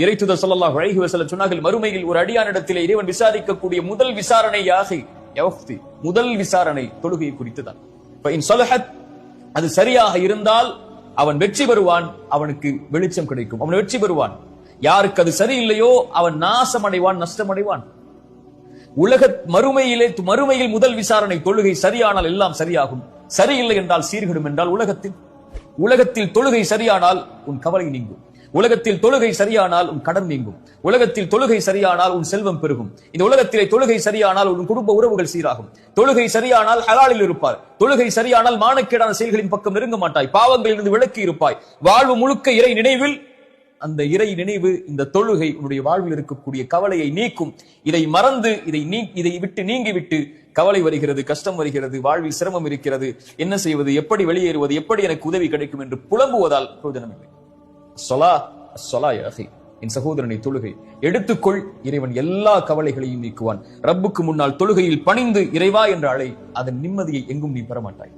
இறை தூதர் ஸல்லல்லாஹு அலைஹி வஸல்லம் சொன்னார்கள், மறுமையில் ஒரு அடியானிடத்திலே இறைவன் விசாரிக்கக்கூடிய முதல் விசாரணை முதல் விசாரணை தொழுகையை குறித்துதான். அது சரியாக இருந்தால் அவன் வெற்றி பெறுவான், அவனுக்கு வெளிச்சம் கிடைக்கும், அவன் வெற்றி பெறுவான். யாருக்கு அது சரியில்லையோ அவன் நாசமடைவான், நஷ்டமடைவான். மறுமையில் முதல் விசாரணை தொழுகை சரியானால் எல்லாம் சரியாகும், சரியில்லை என்றால் சீர்கிடும். என்றால் உலகத்தில் தொழுகை சரியானால் உன் கவலை நீங்கும், உலகத்தில் தொழுகை சரியானால் உன் கடன் நீங்கும், உலகத்தில் தொழுகை சரியானால் உன் செல்வம் பெருகும், இந்த உலகத்திலே தொழுகை சரியானால் உன் குடும்ப உறவுகள் சீராகும், தொழுகை சரியானால் ஹலாலில் இருப்பார், தொழுகை சரியானால் மானக்கேடான செயல்களின் பக்கம் நெருங்க மாட்டாய், பாவங்களில் இருந்து விலக்கி இருப்பாய், வாழ்வு முழுக்க இறை நினைவில். அந்த இறை நினைவு, இந்த தொழுகை உன்னுடைய வாழ்வில் இருக்கக்கூடிய கவலையை நீக்கும். இதை மறந்து இதை விட்டு நீங்கிவிட்டு கவலை வருகிறது, கஷ்டம் வருகிறது, வாழ்வில் சிரமம் இருக்கிறது, என்ன செய்வது, எப்படி வெளியேறுவது, எப்படி எனக்கு உதவி கிடைக்கும் என்று புலம்புவதால் பிரயோஜனம் இல்லை. என் சகோதரனை, தொழுகை எடுத்துக்கொள், இறைவன் எல்லா கவலைகளையும் நீக்குவான். ரப்புக்கு முன்னால் தொழுகையில் பணிந்து இறைவா என்ற அழை, அதன் நிம்மதியை எங்கும் நீ பெறமாட்டாய்.